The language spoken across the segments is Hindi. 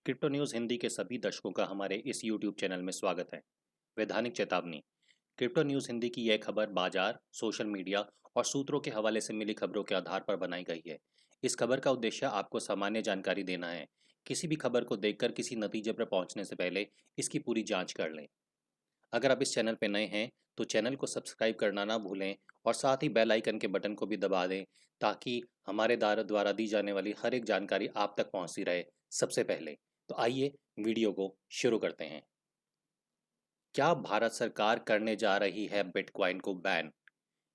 क्रिप्टो न्यूज़ हिंदी के सभी दर्शकों का हमारे इस यूट्यूब चैनल में स्वागत है। वैधानिक चेतावनी। क्रिप्टो न्यूज़ हिंदी की यह खबर बाजार, सोशल मीडिया और सूत्रों के हवाले से मिली खबरों के आधार पर बनाई गई है। इस खबर का उद्देश्य आपको सामान्य जानकारी देना है। किसी भी खबर को देखकर किसी नतीजे पर पहुंचने से पहले इसकी पूरी जांच कर लें। अगर आप इस चैनल पर नए हैं तो चैनल को सब्सक्राइब करना ना भूलें और साथ ही बेल आइकन के बटन को भी दबा दें ताकि हमारे द्वारा दी जाने वाली हर एक जानकारी आप तक पहुंचती रहे सबसे पहले। तो आइए वीडियो को शुरू करते हैं। क्या भारत सरकार करने जा रही है बिटकॉइन को बैन?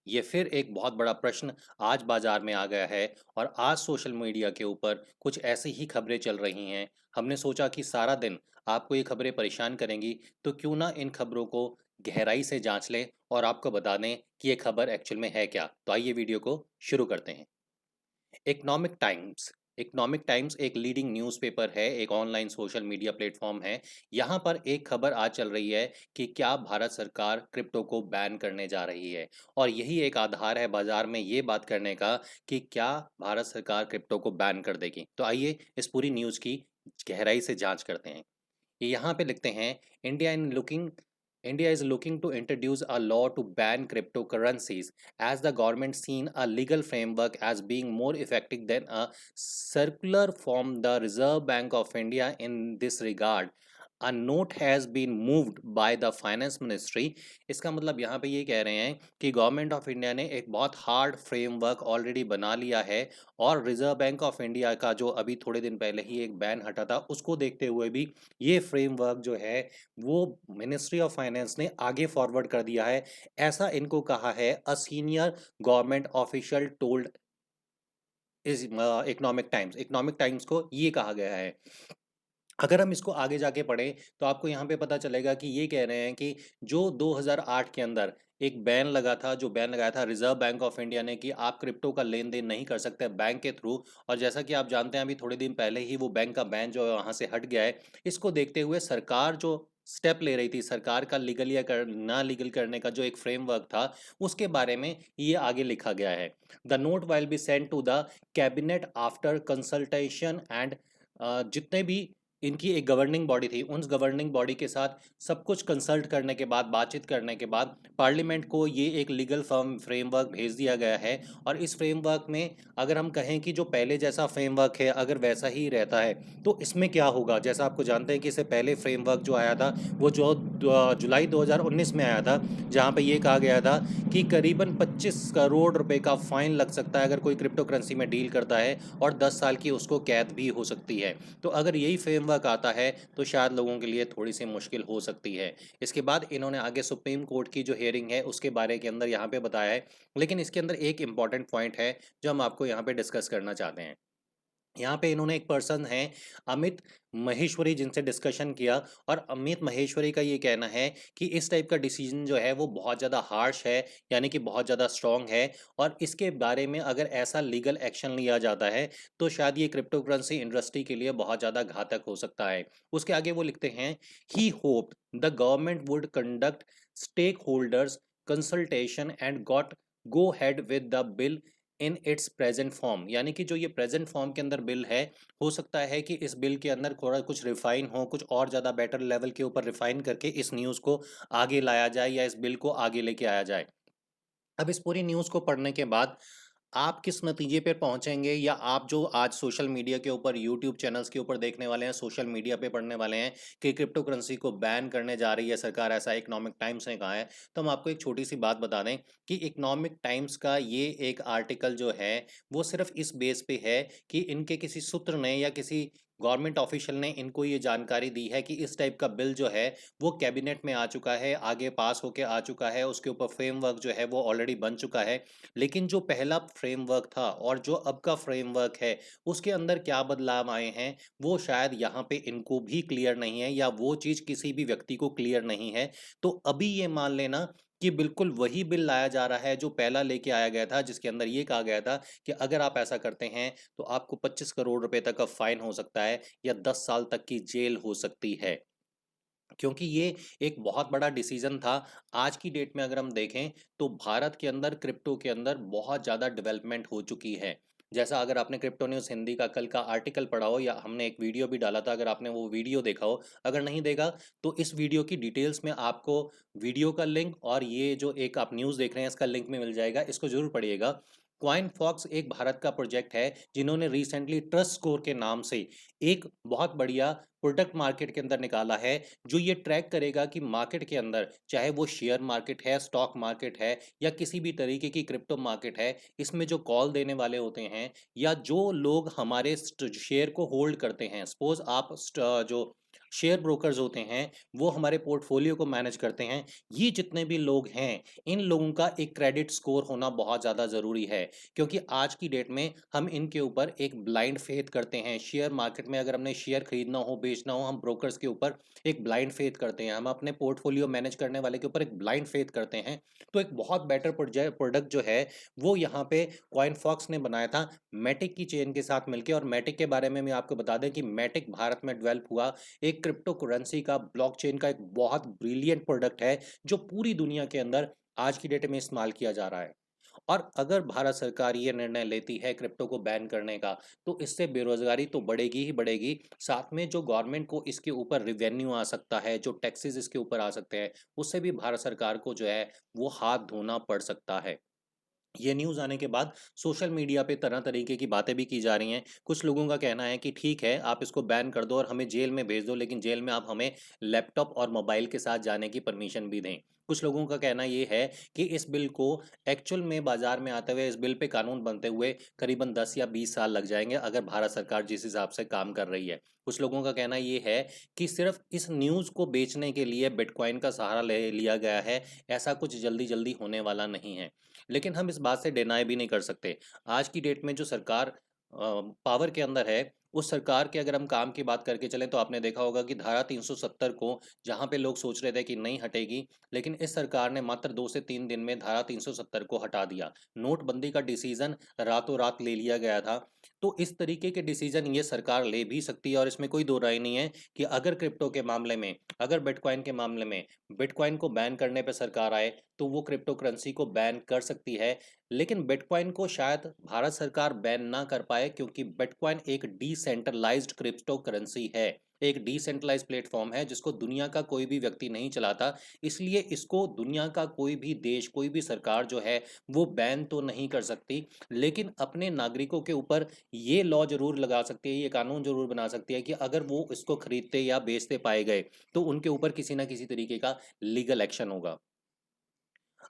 ये फिर एक बहुत बड़ा प्रश्न आज बाजार में आ गया है और आज सोशल मीडिया के ऊपर कुछ ऐसी ही खबरें चल रही हैं। हमने सोचा कि सारा दिन आपको ये खबरें परेशान करेंगी, तो क्यों ना इन खबरों को गहराई से जांच लें और आपको बता दें कि ये खबर एक्चुअल में है क्या। तो आइए वीडियो को शुरू करते हैं। Economic times. इकोनॉमिक टाइम्स एक लीडिंग न्यूज़पेपर है, एक ऑनलाइन सोशल मीडिया प्लेटफॉर्म है। यहाँ पर एक खबर आज चल रही है कि क्या भारत सरकार क्रिप्टो को बैन करने जा रही है, और यही एक आधार है बाजार में ये बात करने का कि क्या भारत सरकार क्रिप्टो को बैन कर देगी। तो आइए इस पूरी न्यूज़ की गहराई से जांच करते हैं। यहाँ पे लिखते हैं, India is looking to introduce a law to ban cryptocurrencies as the government seen a legal framework as being more effective than a circular from the Reserve Bank of India in this regard. A note has been moved by the finance ministry. इसका मतलब यहाँ पे ये कह रहे हैं कि गवर्नमेंट ऑफ इंडिया ने एक बहुत हार्ड फ्रेमवर्क ऑलरेडी बना लिया है और रिजर्व बैंक ऑफ इंडिया का जो अभी थोड़े दिन पहले ही एक बैन हटा था उसको देखते हुए भी ये फ्रेमवर्क जो है वो मिनिस्ट्री ऑफ फाइनेंस ने आगे फॉरवर्ड कर दिया है। ऐसा इनको कहा है a senior government official told इस इकोनॉमिक टाइम्स को ये कहा गया है। अगर हम इसको आगे जाके पढ़ें तो आपको यहाँ पे पता चलेगा कि ये कह रहे हैं कि जो 2008 के अंदर एक बैन लगा था, जो बैन लगाया था रिजर्व बैंक ऑफ इंडिया ने कि आप क्रिप्टो का लेन देन नहीं कर सकते बैंक के थ्रू, और जैसा कि आप जानते हैं अभी थोड़े दिन पहले ही वो बैंक का बैन जो है वहाँ से हट गया है। इसको देखते हुए सरकार जो स्टेप ले रही थी, सरकार का लीगल या ना लीगल करने का जो एक फ्रेमवर्क था उसके बारे में ये आगे लिखा गया है। The note will be sent to the cabinet after consultation and जितने भी इनकी एक गवर्निंग बॉडी थी उन गवर्निंग बॉडी के साथ सब कुछ कंसल्ट करने के बाद, बातचीत करने के बाद पार्लियामेंट को ये एक लीगल फर्म फ्रेमवर्क भेज दिया गया है। और इस फ्रेमवर्क में अगर हम कहें कि जो पहले जैसा फ्रेमवर्क है अगर वैसा ही रहता है तो इसमें क्या होगा। जैसा आपको जानते हैं कि इससे पहले फ्रेमवर्क जो आया था वो जो जुलाई 2019 में आया था, जहाँ पे ये कहा गया था कि करीबन 25 करोड़ रुपए का फाइन लग सकता है अगर कोई क्रिप्टो करेंसी में डील करता है, और 10 साल की उसको कैद भी हो सकती है। तो अगर यही फ्रेमवर्क आता है तो शायद लोगों के लिए थोड़ी सी मुश्किल हो सकती है। इसके बाद इन्होंने आगे सुप्रीम कोर्ट की जो हियरिंग है उसके बारे के अंदर यहाँ पे बताया है, लेकिन इसके अंदर एक इम्पॉर्टेंट पॉइंट है जो हम आपको यहाँ पे डिस्कस करना चाहते हैं। यहाँ पे इन्होंने एक पर्सन है अमित महेश्वरी जिनसे डिस्कशन किया, और अमित महेश्वरी का ये कहना है कि इस टाइप का डिसीजन जो है वो बहुत ज़्यादा हार्श है, यानी कि बहुत ज़्यादा स्ट्रॉन्ग है, और इसके बारे में अगर ऐसा लीगल एक्शन लिया जाता है तो शायद ये क्रिप्टो करेंसी इंडस्ट्री के लिए बहुत ज़्यादा घातक हो सकता है। उसके आगे वो लिखते हैं, he hoped the government would conduct stakeholders consultation and got go head with the bill in its present form. यानी कि जो ये प्रेजेंट फॉर्म के अंदर बिल है, हो सकता है कि इस बिल के अंदर थोड़ा कुछ रिफाइन हो, कुछ और ज़्यादा बेटर लेवल के ऊपर रिफाइन करके इस न्यूज़ को आगे लाया जाए या इस बिल को आगे लेके आया जाए। अब इस पूरी न्यूज़ को पढ़ने के बाद आप किस नतीजे पे पहुंचेंगे, या आप जो आज सोशल मीडिया के ऊपर यूट्यूब चैनल्स के ऊपर देखने वाले हैं, सोशल मीडिया पे पढ़ने वाले हैं कि क्रिप्टो करेंसी को बैन करने जा रही है सरकार, ऐसा इकोनॉमिक टाइम्स ने कहा है, तो हम आपको एक छोटी सी बात बता दें कि इकोनॉमिक टाइम्स का ये एक आर्टिकल जो है वो सिर्फ इस बेस पे है कि इनके किसी सूत्र ने या किसी गवर्नमेंट ऑफिशियल ने इनको ये जानकारी दी है कि इस टाइप का बिल जो है वो कैबिनेट में आ चुका है, आगे पास होके आ चुका है, उसके ऊपर फ्रेमवर्क जो है वो ऑलरेडी बन चुका है। लेकिन जो पहला फ्रेमवर्क था और जो अब का फ्रेमवर्क है उसके अंदर क्या बदलाव आए हैं वो शायद यहाँ पे इनको भी क्लियर नहीं है, या वो चीज़ किसी भी व्यक्ति को क्लियर नहीं है। तो अभी ये मान लेना कि बिल्कुल वही बिल लाया जा रहा है जो पहला लेके आया गया था, जिसके अंदर ये कहा गया था कि अगर आप ऐसा करते हैं तो आपको 25 करोड़ रुपए तक का फाइन हो सकता है या 10 साल तक की जेल हो सकती है। क्योंकि ये एक बहुत बड़ा डिसीजन था। आज की डेट में अगर हम देखें तो भारत के अंदर क्रिप्टो के अंदर बहुत ज़्यादा डेवलपमेंट हो चुकी है। जैसा अगर आपने क्रिप्टो न्यूज़ हिंदी का कल का आर्टिकल पढ़ा हो या हमने एक वीडियो भी डाला था, अगर आपने वो वीडियो देखा हो, अगर नहीं देखा तो इस वीडियो की डिटेल्स में आपको वीडियो का लिंक और ये जो एक आप न्यूज़ देख रहे हैं इसका लिंक में मिल जाएगा, इसको ज़रूर पढ़िएगा। कॉइन फॉक्स एक भारत का प्रोजेक्ट है जिन्होंने रिसेंटली ट्रस्ट स्कोर के नाम से एक बहुत बढ़िया प्रोडक्ट मार्केट के अंदर निकाला है, जो ये ट्रैक करेगा कि मार्केट के अंदर चाहे वो शेयर मार्केट है, स्टॉक मार्केट है या किसी भी तरीके की क्रिप्टो मार्केट है, इसमें जो कॉल देने वाले होते हैं या जो लोग हमारे शेयर को होल्ड करते हैं, सपोज आप जो शेयर ब्रोकर्स होते हैं वो हमारे पोर्टफोलियो को मैनेज करते हैं, ये जितने भी लोग हैं इन लोगों का एक क्रेडिट स्कोर होना बहुत ज़्यादा ज़रूरी है, क्योंकि आज की डेट में हम इनके ऊपर एक ब्लाइंड फेथ करते हैं। शेयर मार्केट में अगर हमने शेयर खरीदना हो, बेचना हो, हम ब्रोकर्स के ऊपर एक ब्लाइंड फेथ करते हैं, हम अपने पोर्टफोलियो मैनेज करने वाले के ऊपर एक ब्लाइंड फेथ करते हैं। तो एक बहुत बेटर प्रोडक्ट जो है वो यहाँ पे कॉइन फॉक्स ने बनाया था मैटिक की चेन के साथ मिलकर। और मैटिक के बारे में मैं आपको बता दें कि मैटिक भारत में डेवलप हुआ एक क्रिप्टो करेंसी का, ब्लॉकचेन का एक बहुत ब्रिलियंट प्रोडक्ट है जो पूरी दुनिया के अंदर आज की डेट में इस्तेमाल किया जा रहा है। और अगर भारत सरकार ये निर्णय लेती है क्रिप्टो को बैन करने का, तो इससे बेरोजगारी तो बढ़ेगी ही बढ़ेगी, साथ में जो गवर्नमेंट को इसके ऊपर रिवेन्यू आ सकता है, जो टैक्सेस इसके ऊपर आ सकते हैं, उससे भी भारत सरकार को जो है वो हाथ धोना पड़ सकता है। ये न्यूज़ आने के बाद सोशल मीडिया पे तरह तरीके की बातें भी की जा रही हैं। कुछ लोगों का कहना है कि ठीक है, आप इसको बैन कर दो और हमें जेल में भेज दो, लेकिन जेल में आप हमें लैपटॉप और मोबाइल के साथ जाने की परमिशन भी दें। कुछ लोगों का कहना ये है कि इस बिल को एक्चुअल में बाजार में आते हुए, इस बिल पे कानून बनते हुए करीबन 10 या 20 साल लग जाएंगे, अगर भारत सरकार जिस हिसाब से काम कर रही है। कुछ लोगों का कहना ये है कि सिर्फ इस न्यूज़ को बेचने के लिए बिटकॉइन का सहारा ले लिया गया है, ऐसा कुछ जल्दी जल्दी होने वाला नहीं है। लेकिन हम इस बात से डिनाई भी नहीं कर सकते। आज की डेट में जो सरकार पावर के अंदर है, उस सरकार के अगर हम काम की बात करके चलें तो आपने देखा होगा कि धारा 370 को जहाँ पे लोग सोच रहे थे कि नहीं हटेगी, लेकिन इस सरकार ने मात्र 2 से 3 दिन में धारा 370 को हटा दिया। नोटबंदी का डिसीजन रातों रात ले लिया गया था। तो इस तरीके के डिसीजन ये सरकार ले भी सकती है और इसमें कोई दो राय नहीं है कि अगर क्रिप्टो के मामले में, अगर बिटकॉइन के मामले में बिटकॉइन को बैन करने पे सरकार आए, तो वो क्रिप्टो करेंसी को बैन कर सकती है। लेकिन बिटकॉइन को शायद भारत सरकार बैन ना कर पाए, क्योंकि बिटकॉइन एक डिसेंट्रलाइज्ड क्रिप्टो करेंसी है, एक डिसेंट्रलाइज्ड प्लेटफॉर्म है जिसको दुनिया का कोई भी व्यक्ति नहीं चलाता। इसलिए इसको दुनिया का कोई भी देश, कोई भी सरकार जो है वो बैन तो नहीं कर सकती, लेकिन अपने नागरिकों के ऊपर ये लॉ जरूर लगा सकती है, ये कानून जरूर बना सकती है कि अगर वो इसको खरीदते या बेचते पाए गए तो उनके ऊपर किसी ना किसी तरीके का लीगल एक्शन होगा।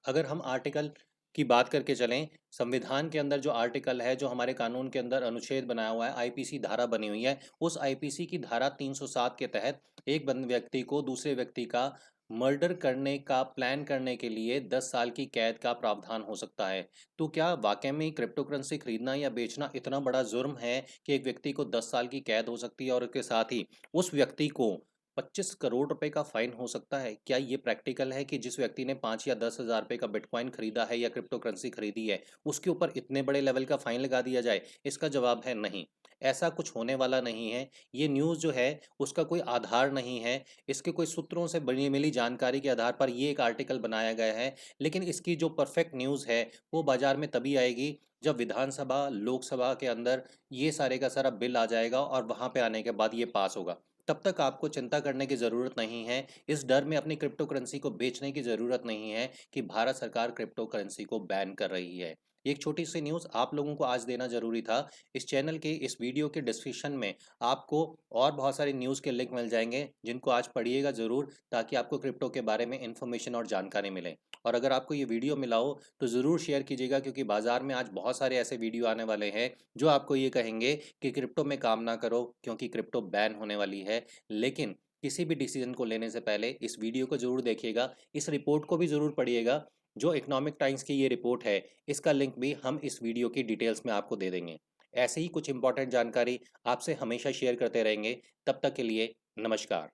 अगर हम आर्टिकल की बात करके चलें, संविधान के अंदर जो आर्टिकल है, जो हमारे कानून के अंदर अनुच्छेद बनाया हुआ है, आईपीसी धारा बनी हुई है, उस आईपीसी की धारा 307 के तहत एक बंद व्यक्ति को दूसरे व्यक्ति का मर्डर करने का प्लान करने के लिए 10 साल की कैद का प्रावधान हो सकता है। तो क्या वाकई में क्रिप्टो करेंसी खरीदना या बेचना इतना बड़ा जुर्म है कि एक व्यक्ति को 10 साल की कैद हो सकती है और उसके साथ ही उस व्यक्ति को 25 करोड़ रुपए का फाइन हो सकता है? क्या ये प्रैक्टिकल है कि जिस व्यक्ति ने 5 या 10,000 रुपए का बिटकॉइन खरीदा है या क्रिप्टो करेंसी खरीदी है, उसके ऊपर इतने बड़े लेवल का फाइन लगा दिया जाए? इसका जवाब है नहीं। ऐसा कुछ होने वाला नहीं है। ये न्यूज़ जो है उसका कोई आधार नहीं है। इसके कोई सूत्रों से बनी मिली जानकारी के आधार पर ये एक आर्टिकल बनाया गया है। लेकिन इसकी जो परफेक्ट न्यूज़ है वो बाजार में तभी आएगी जब विधानसभा, लोकसभा के अंदर ये सारे का सारा बिल आ जाएगा और वहाँ पे आने के बाद ये पास होगा। तब तक आपको चिंता करने की ज़रूरत नहीं है, इस डर में अपनी क्रिप्टो करेंसी को बेचने की ज़रूरत नहीं है कि भारत सरकार क्रिप्टो करेंसी को बैन कर रही है। एक छोटी सी न्यूज़ आप लोगों को आज देना ज़रूरी था। इस चैनल के इस वीडियो के डिस्क्रिप्शन में आपको और बहुत सारी न्यूज़ के लिंक मिल जाएंगे, जिनको आज पढ़िएगा ज़रूर, ताकि आपको क्रिप्टो के बारे में इन्फॉर्मेशन और जानकारी मिले। और अगर आपको ये वीडियो मिला हो तो ज़रूर शेयर कीजिएगा, क्योंकि बाज़ार में आज बहुत सारे ऐसे वीडियो आने वाले हैं जो आपको ये कहेंगे कि क्रिप्टो में काम ना करो, क्योंकि क्रिप्टो बैन होने वाली है। लेकिन किसी भी डिसीजन को लेने से पहले इस वीडियो को ज़रूर देखिएगा, इस रिपोर्ट को भी ज़रूर पढ़िएगा। जो इकोनॉमिक टाइम्स की ये रिपोर्ट है, इसका लिंक भी हम इस वीडियो की डिटेल्स में आपको दे देंगे। ऐसे ही कुछ इंपॉर्टेंट जानकारी आपसे हमेशा शेयर करते रहेंगे। तब तक के लिए नमस्कार।